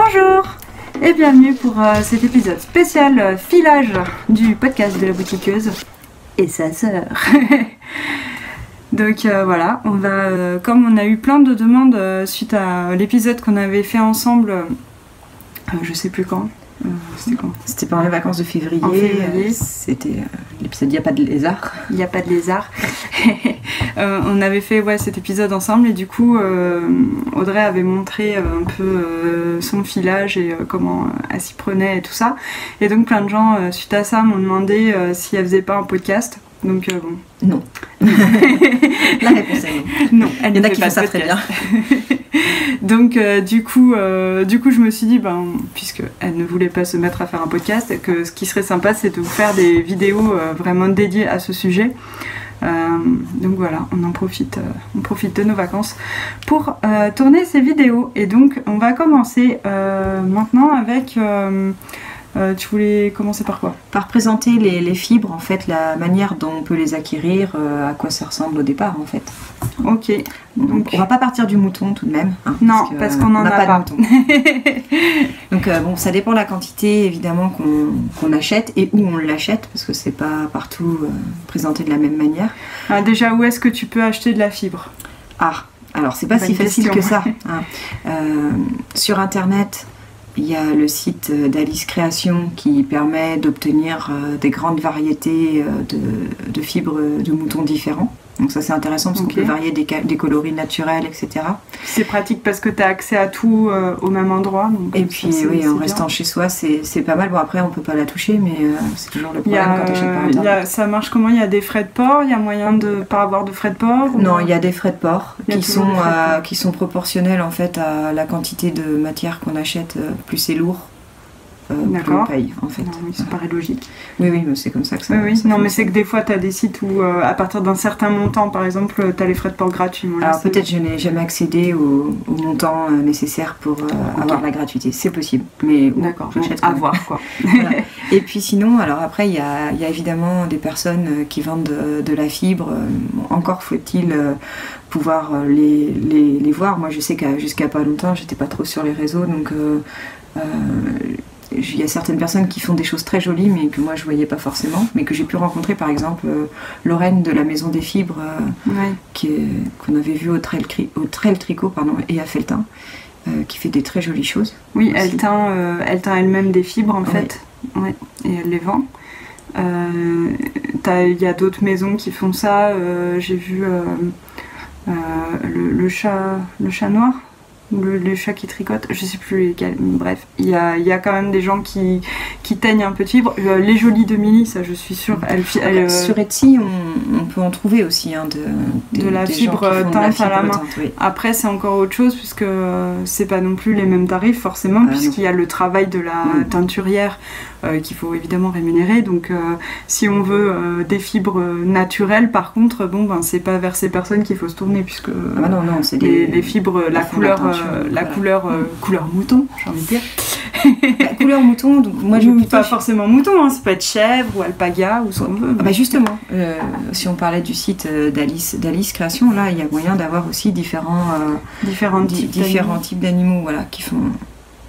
Bonjour et bienvenue pour cet épisode spécial filage du podcast de la boutiqueuse et sa sœur. Donc voilà, on va, comme on a eu plein de demandes suite à l'épisode qu'on avait fait ensemble, je sais plus quand. C'était quand? C'était pendant les vacances de février. En février. C'était l'épisode Il n'y a pas de lézard. Il n'y a pas de lézard. On avait fait cet épisode ensemble et du coup Audrey avait montré un peu son filage et comment elle s'y prenait et tout ça. Et donc plein de gens suite à ça m'ont demandé si elle faisait pas un podcast. Donc bon. Non. La réponse est non. Non, elle Il y en a ne qui fait font pas ça très bien. Donc du coup je me suis dit puisque elle ne voulait pas se mettre à faire un podcast, que ce qui serait sympa c'est de vous faire des vidéos vraiment dédiées à ce sujet. Donc voilà, on profite de nos vacances pour tourner ces vidéos. Et donc on va commencer maintenant avec tu voulais commencer par quoi? Par présenter les fibres, en fait, la manière dont on peut les acquérir, à quoi ça ressemble au départ, en fait. Ok. Donc on va pas partir du mouton tout de même. Hein, non, parce qu'on en a pas. De mouton. Donc ça dépend de la quantité évidemment qu'on achète et où on l'achète, parce que c'est pas partout présenté de la même manière. Déjà, où est-ce que tu peux acheter de la fibre? Alors c'est pas si facile que ça. Sur internet, il y a le site d'Alice Création qui permet d'obtenir des grandes variétés de fibres de moutons différents. Donc ça c'est intéressant parce qu'on peut varier des coloris naturels, etc. C'est pratique parce que tu as accès à tout au même endroit. Donc et puis oui, en restant chez soi, c'est pas mal. Bon après on peut pas la toucher, mais c'est toujours le problème quand tu achètes par internet. Ça marche comment? Il y a des frais de port? Il y a moyen de pas avoir de frais de port? Non, il y a des frais de port qui sont proportionnels en fait à la quantité de matière qu'on achète. Plus c'est lourd, plus on paye en fait. Non, oui, ça paraît logique. Oui, mais c'est comme ça que ça. Oui. Non, mais c'est que des fois, tu as des sites où, à partir d'un certain montant, par exemple, tu as les frais de port gratuits. Alors peut-être je n'ai jamais accédé au montant nécessaire pour avoir la gratuité. C'est possible, mais d'accord, j'achète à voir quoi. Voilà. Et puis sinon, alors après, il y a évidemment des personnes qui vendent de la fibre. Encore faut-il pouvoir les voir. Moi, je sais que jusqu'à pas longtemps, j'étais pas trop sur les réseaux, donc il y a certaines personnes qui font des choses très jolies mais que moi je voyais pas forcément, mais que j'ai pu rencontrer, par exemple Lorraine de la Maison des Fibres qu'on avait vu au Trail Tricot et à Felletin, qui fait des très jolies choses. Oui, elle teint elle-même des fibres en fait, et elle les vend. Il y a d'autres maisons qui font ça. J'ai vu le chat noir, les chats qui tricotent, je sais plus lesquels, bref, il y a quand même des gens qui teignent un peu de fibre. Les jolies de Milly, ça je suis sûre, sur Etsy on peut en trouver aussi de la fibre teinte à la main. Oui. Après c'est encore autre chose puisque c'est pas non plus les mêmes tarifs forcément, puisqu'il y a le travail de la teinturière qu'il faut évidemment rémunérer. Donc si on veut des fibres naturelles, par contre c'est pas vers ces personnes qu'il faut se tourner, puisque non, c'est les fibres, la couleur mouton, j'ai envie de dire. La couleur mouton, donc moi je pas forcément mouton, ça peut être chèvre ou alpaga ou ce qu'on veut. Justement, si on parlait du site d'Alice Création, là il y a moyen d'avoir aussi différents types d'animaux, qui font.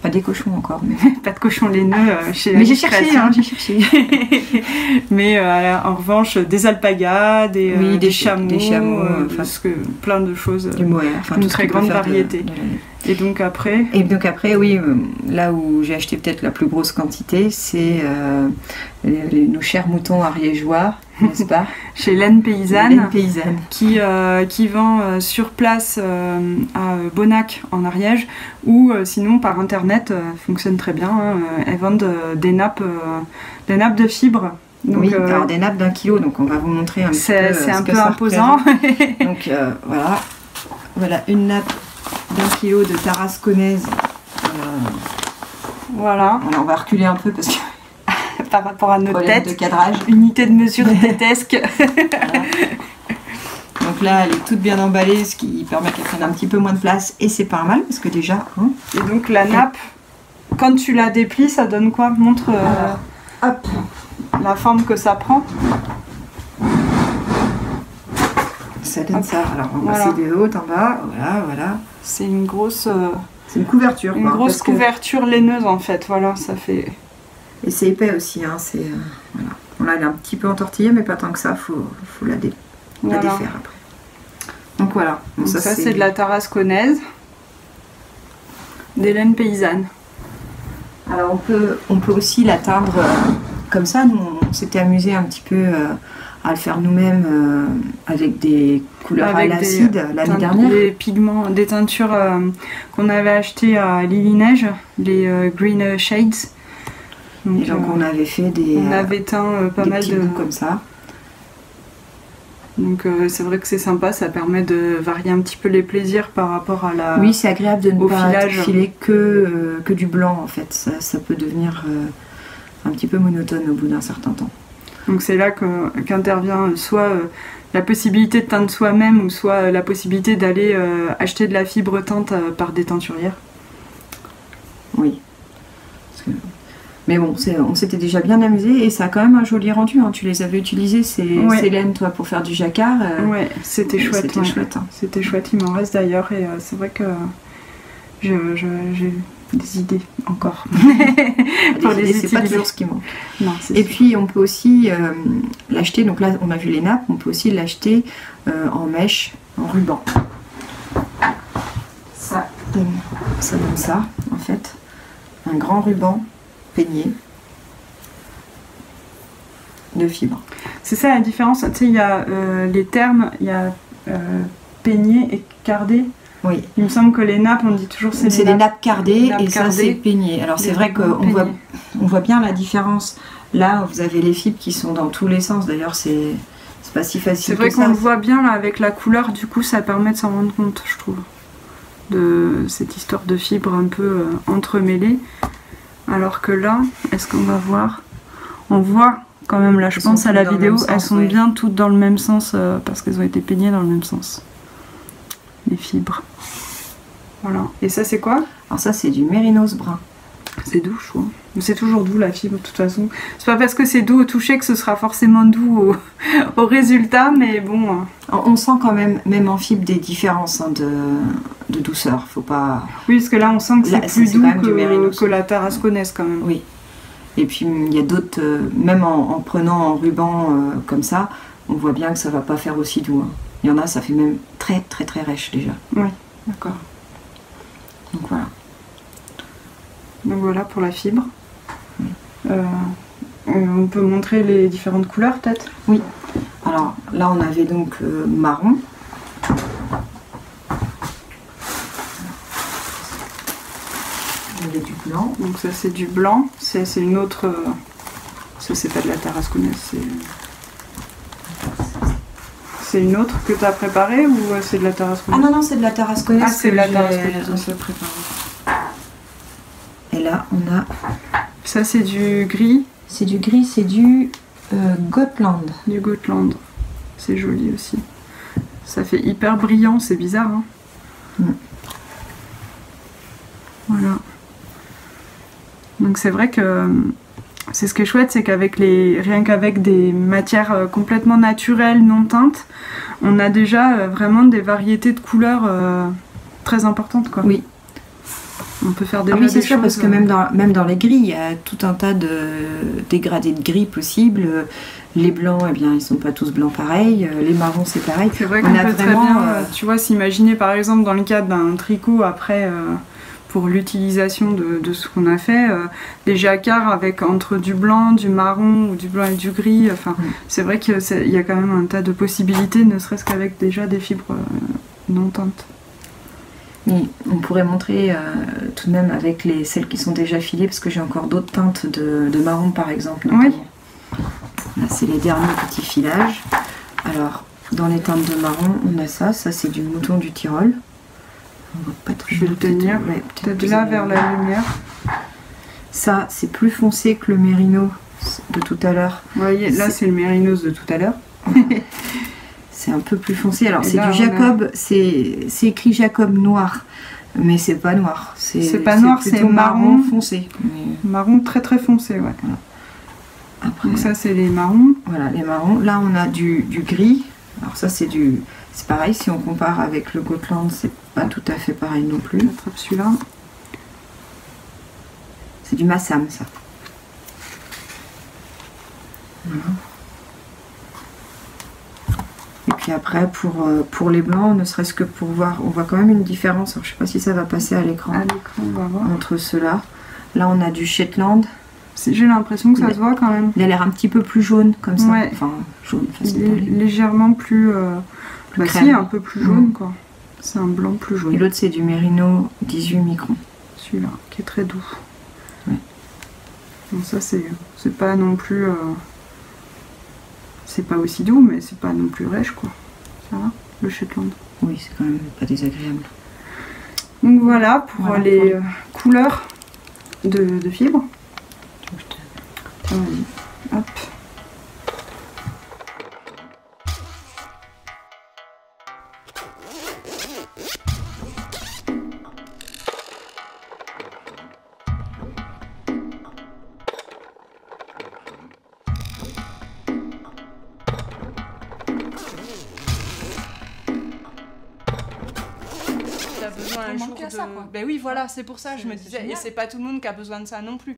Pas des cochons encore, mais pas de cochons laineux chez mais j'ai cherché. Mais en revanche, des alpagas, des chameaux, parce que plein de choses, du mohair, une très grande variété. Et donc après, oui, là où j'ai acheté peut-être la plus grosse quantité, c'est nos chers moutons ariégeois, n'est-ce pas? Chez Laine Paysanne, qui vend sur place à Bonnac en Ariège, ou sinon par internet, fonctionne très bien. Elles vendent des nappes de fibres. Donc, alors des nappes d'1 kilo, donc on va vous montrer un petit peu. C'est un peu imposant. Donc voilà une nappe d'1 kilo de tarasconnaise. Voilà. Alors on va reculer un peu parce que par rapport à notre tête, de cadrage. Unité de mesure tétesque. Voilà. Donc là, elle est toute bien emballée, ce qui permet qu'elle prenne un petit peu moins de place, et c'est pas mal parce que déjà. Et donc la nappe, quand tu la déplies, ça donne quoi? Montre hop, la forme que ça prend. Ça donne ça. Alors on va essayer de haut en bas. Voilà. C'est une grosse C'est une couverture. Une grosse couverture laineuse en fait, voilà, ça fait... Et c'est épais aussi, hein, c'est... voilà. Bon, là, elle est un petit peu entortillée, mais pas tant que ça, faut la défaire après. Donc voilà. Donc ça c'est de la tarasconnaise, des laines paysannes. Alors on peut aussi la teindre comme ça. Nous, on s'était amusé un petit peu à le faire nous-mêmes avec des couleurs à l'acide l'année dernière. Des pigments, des teintures qu'on avait achetées à Lily Neige, les Green Shades. Donc on avait fait des... On avait teint pas mal de... comme ça. Donc c'est vrai que c'est sympa, ça permet de varier un petit peu les plaisirs par rapport à la... Oui, c'est agréable de ne pas filer que du blanc en fait. Ça peut devenir un petit peu monotone au bout d'un certain temps. Donc c'est là qu'intervient soit la possibilité de teindre soi-même ou soit la possibilité d'aller acheter de la fibre teinte par des teinturières. Oui. Mais bon, on s'était déjà bien amusé et ça a quand même un joli rendu. Hein. Tu les avais utilisés, ces laines, toi, pour faire du jacquard. Ouais, c'était chouette. C'était chouette. Hein. C'était chouette, il m'en reste d'ailleurs. Et c'est vrai que j'ai des idées encore. Pour les utiliser. C'est pas toujours ce qui manque. Non, et puis, on peut aussi l'acheter. Donc là, on a vu les nappes. On peut aussi l'acheter en mèche, en ruban. Ça donne ça, en fait. Un grand ruban peigné de fibres. C'est ça la différence. Tu sais, il y a les termes, il y a peigné et cardé. Oui. Il me semble que les nappes, on dit toujours c'est des nappes cardées et ça c'est peigné. Alors c'est vrai qu'on voit bien la différence. Là, vous avez les fibres qui sont dans tous les sens. D'ailleurs, c'est pas si facile. C'est vrai qu'on le voit bien là avec la couleur. Du coup, ça permet de s'en rendre compte, je trouve, de cette histoire de fibres un peu entremêlées. Alors que là, est-ce qu'on va voir? On voit quand même là, je pense à la vidéo, elles sont bien toutes dans le même sens parce qu'elles ont été peignées dans le même sens. Les fibres. Voilà. Et ça, c'est quoi? Alors ça, c'est du mérinos brun. C'est doux, je trouve. C'est toujours doux la fibre de toute façon. C'est pas parce que c'est doux au toucher que ce sera forcément doux au résultat, mais bon. On sent quand même en fibre, des différences hein, de douceur. Faut pas. Oui, parce que là, on sent que c'est plus doux que la tarasconnaise quand même. Oui. Et puis il y a d'autres, même en prenant en ruban comme ça, on voit bien que ça va pas faire aussi doux. Hein. Il y en a, ça fait même très très très rêche déjà. Oui, d'accord. Donc voilà. Donc voilà pour la fibre. Oui. On peut montrer les différentes couleurs peut-être? Oui. Alors là on avait donc marron. Il y avait du blanc. Donc ça c'est du blanc. C'est une autre... ça c'est pas de la tarasconnaise. C'est une autre que tu as préparée ou c'est de la tarasconnaise? Ah non, c'est de la tarasconnaise. Ah, c'est de la tarasconnaise. Et là, on a... Ça, c'est du gris. C'est du gris, c'est du Gotland. Du Gotland. C'est joli aussi. Ça fait hyper brillant, c'est bizarre. Hein Voilà. Donc c'est vrai que... C'est ce qui est chouette, c'est qu'avec rien qu'avec des matières complètement naturelles, non teintes, on a déjà vraiment des variétés de couleurs très importantes, quoi. Oui. On peut faire déjà oui, c'est sûr, choses, parce que même dans les gris, il y a tout un tas de dégradés de gris possibles. Les blancs, eh bien, ils sont pas tous blancs pareils. Les marrons, c'est pareil. C'est vrai qu'on peut très bien, tu vois, s'imaginer par exemple dans le cadre d'un tricot après... pour l'utilisation de ce qu'on a fait, des jacquards avec entre du blanc, du marron ou du blanc et du gris, enfin c'est vrai qu'il y a quand même un tas de possibilités, ne serait-ce qu'avec déjà des fibres non teintes. Oui, on pourrait montrer tout de même avec celles qui sont déjà filées, parce que j'ai encore d'autres teintes de marron par exemple. Oui. Là c'est les derniers petits filages. Alors dans les teintes de marron, on a ça c'est du mouton du Tyrol. Je vais le tenir peut-être là vers la lumière. Ça, c'est plus foncé que le mérinos de tout à l'heure. Vous voyez, là c'est le mérinos de tout à l'heure. C'est un peu plus foncé. Alors c'est du Jacob, c'est écrit Jacob noir, mais c'est pas noir. C'est pas noir, c'est marron foncé. Marron très très foncé, ouais. Voilà. Après, donc ça c'est les marrons. Voilà, les marrons. Là on a du gris. Alors ça c'est pareil, si on compare avec le Gotland, c'est pas tout à fait pareil non plus. J'attrape celui-là. du Massam, ça. Voilà. Et puis après, pour les blancs, ne serait-ce que pour voir, on voit quand même une différence. Alors, je ne sais pas si ça va passer à l'écran. À l'écran, on va voir. Entre ceux-là. Là, on a du Shetland. J'ai l'impression que ça se voit quand même. Il a l'air un petit peu plus jaune, comme ça. Ouais. Enfin, jaune, facile à parler. Légèrement plus... bah si, un peu plus jaune, quoi. C'est un blanc plus jaune. Et l'autre, c'est du Merino 18 microns. Celui-là, qui est très doux. Ouais. Donc ça, c'est pas non plus... c'est pas aussi doux, mais c'est pas non plus rêche, quoi. Ça va, le Shetland. Oui, c'est quand même pas désagréable. Donc voilà, pour les couleurs de fibres. Vas-y, hop. Besoin un jour de... Ben oui, voilà, c'est pour ça, je me disais, et c'est pas tout le monde qui a besoin de ça non plus.